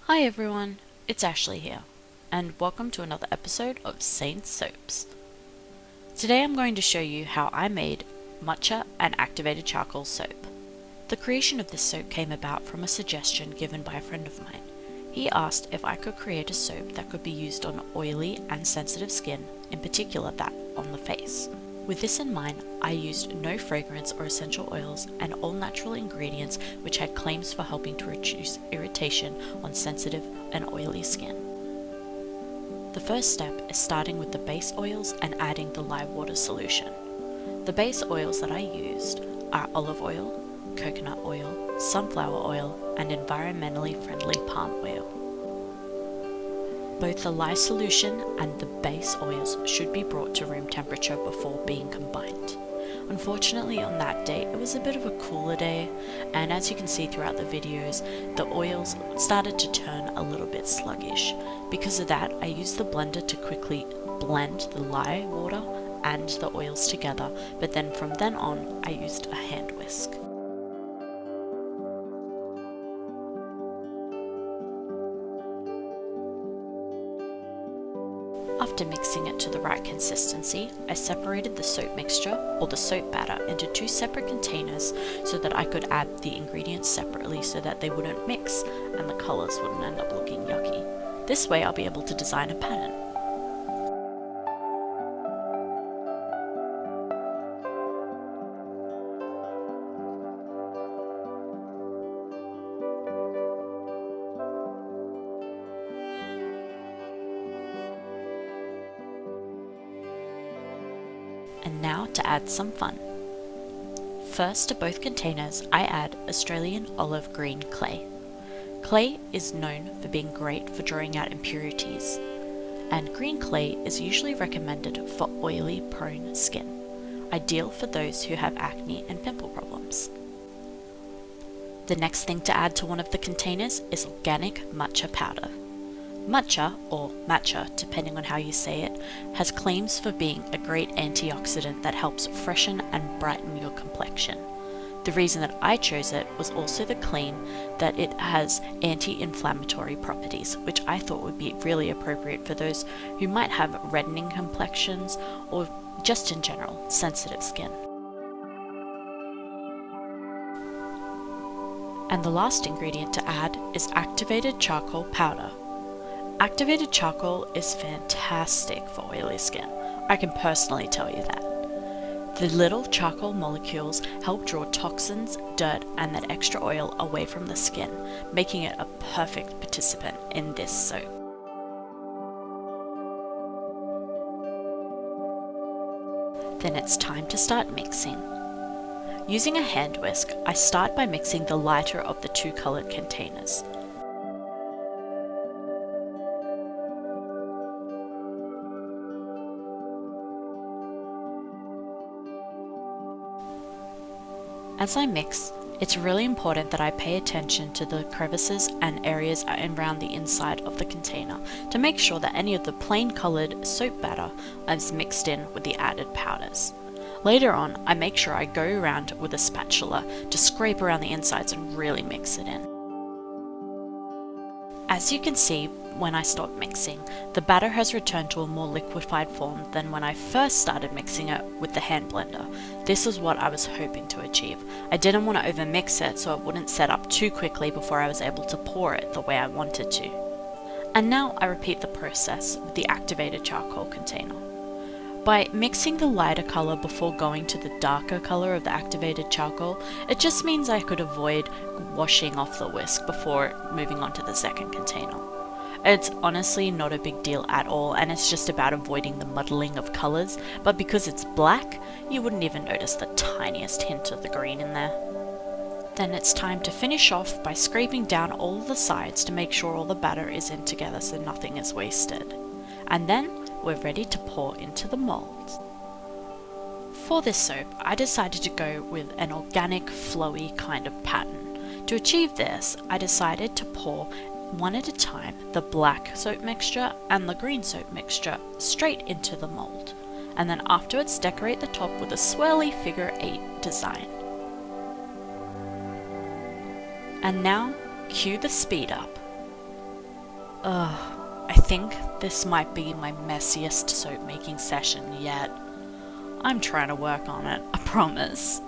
Hi everyone, it's Ashley here, and welcome to another episode of Saints.Soaps. Today I'm going to show you how I made Matcha and Activated Charcoal soap. The creation of this soap came about from a suggestion given by a friend of mine. He asked if I could create a soap that could be used on oily and sensitive skin, in particular that on the face. With this in mind, I used no fragrance or essential oils and all natural ingredients which had claims for helping to reduce irritation on sensitive and oily skin. The first step is starting with the base oils and adding the lye water solution. The base oils that I used are olive oil, coconut oil, sunflower oil, and environmentally friendly palm oil. Both the lye solution and the base oils should be brought to room temperature before being combined. Unfortunately, on that day, it was a bit of a cooler day, and as you can see throughout the videos, the oils started to turn a little bit sluggish. Because of that, I used the blender to quickly blend the lye water and the oils together, but then from then on, I used a hand whisk. After mixing it to the right consistency, I separated the soap mixture, or the soap batter, into two separate containers so that I could add the ingredients separately so that they wouldn't mix and the colours wouldn't end up looking yucky. This way I'll be able to design a pattern. And now to add some fun. First, to both containers, I add Australian olive green clay. Clay is known for being great for drawing out impurities, and green clay is usually recommended for oily prone skin, ideal for those who have acne and pimple problems. The next thing to add to one of the containers is organic matcha powder. Matcha, or matcha depending on how you say it, has claims for being a great antioxidant that helps freshen and brighten your complexion. The reason that I chose it was also the claim that it has anti-inflammatory properties, which I thought would be really appropriate for those who might have reddening complexions or just in general sensitive skin. And the last ingredient to add is activated charcoal powder. Activated charcoal is fantastic for oily skin. I can personally tell you that. The little charcoal molecules help draw toxins, dirt, and that extra oil away from the skin, making it a perfect participant in this soap. Then it's time to start mixing. Using a hand whisk, I start by mixing the lighter of the two colored containers. As I mix, it's really important that I pay attention to the crevices and areas around the inside of the container to make sure that any of the plain colored soap batter is mixed in with the added powders. Later on, I make sure I go around with a spatula to scrape around the insides and really mix it in. As you can see, when I stop mixing, the batter has returned to a more liquefied form than when I first started mixing it with the hand blender. This is what I was hoping to achieve. I didn't want to overmix it so it wouldn't set up too quickly before I was able to pour it the way I wanted to. And now I repeat the process with the activated charcoal container. By mixing the lighter color before going to the darker color of the activated charcoal, it just means I could avoid washing off the whisk before moving on to the second container. It's honestly not a big deal at all, and it's just about avoiding the muddling of colors, but because it's black, you wouldn't even notice the tiniest hint of the green in there. Then it's time to finish off by scraping down all the sides to make sure all the batter is in together so nothing is wasted. And then we're ready to pour into the mold. For this soap, I decided to go with an organic, flowy kind of pattern. To achieve this, I decided to pour one at a time the black soap mixture and the green soap mixture straight into the mold, and then afterwards decorate the top with a swirly figure 8 design. And now, cue the speed up. I think this might be my messiest soap making session yet. I'm trying to work on it, I promise.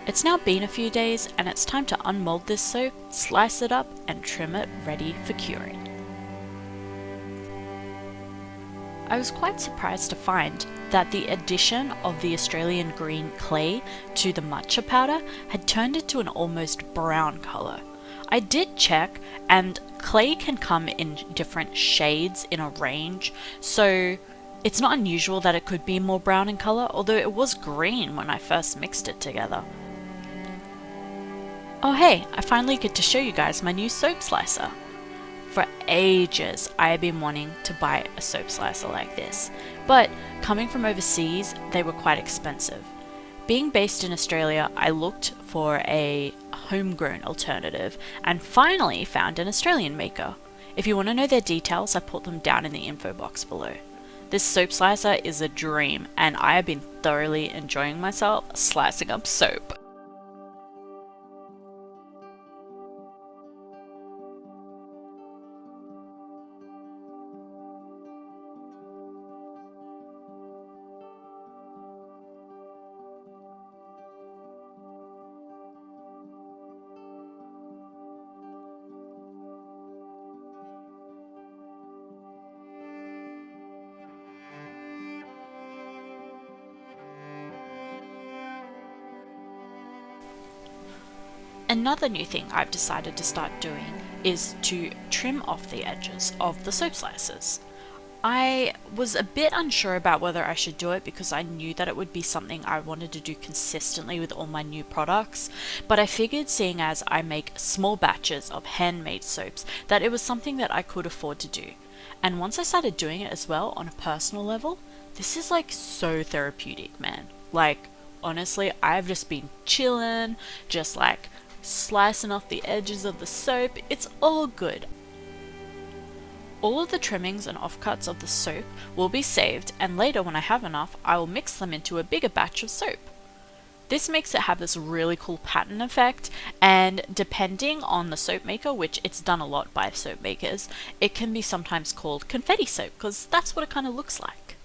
It's now been a few days and it's time to unmold this soap, slice it up and trim it ready for curing. I was quite surprised to find that the addition of the Australian green clay to the matcha powder had turned it to an almost brown colour. I did check, and clay can come in different shades in a range, so it's not unusual that it could be more brown in colour, although it was green when I first mixed it together. Oh hey, I finally get to show you guys my new soap slicer. For ages, I have been wanting to buy a soap slicer like this, but coming from overseas, they were quite expensive. Being based in Australia, I looked for a homegrown alternative and finally found an Australian maker. If you want to know their details, I put them down in the info box below. This soap slicer is a dream, and I have been thoroughly enjoying myself slicing up soap. Another new thing I've decided to start doing is to trim off the edges of the soap slicers. I was a bit unsure about whether I should do it because I knew that it would be something I wanted to do consistently with all my new products, but I figured, seeing as I make small batches of handmade soaps, that it was something that I could afford to do. And once I started doing it as well on a personal level, this is like so therapeutic, man. Like, honestly, I've just been chilling, just like slicing off the edges of the soap. It's all good. All of the trimmings and offcuts of the soap will be saved, and later when I have enough, I will mix them into a bigger batch of soap. This makes it have this really cool pattern effect, and depending on the soap maker, which it's done a lot by soap makers, it can be sometimes called confetti soap because that's what it kind of looks like.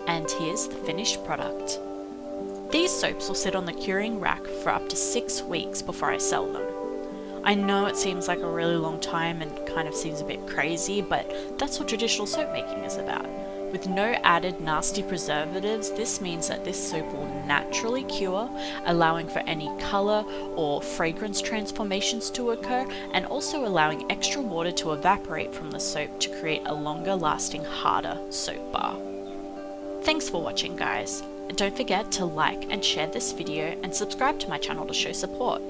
And here's the finished product. These soaps will sit on the curing rack for up to 6 weeks before I sell them. I know it seems like a really long time and kind of seems a bit crazy, but that's what traditional soap making is about. With no added nasty preservatives, this means that this soap will naturally cure, allowing for any colour or fragrance transformations to occur, and also allowing extra water to evaporate from the soap to create a longer lasting, harder soap bar. Thanks for watching, guys. Don't forget to like and share this video and subscribe to my channel to show support.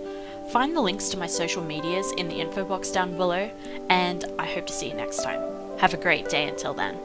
Find the links to my social medias in the info box down below, and I hope to see you next time. Have a great day until then.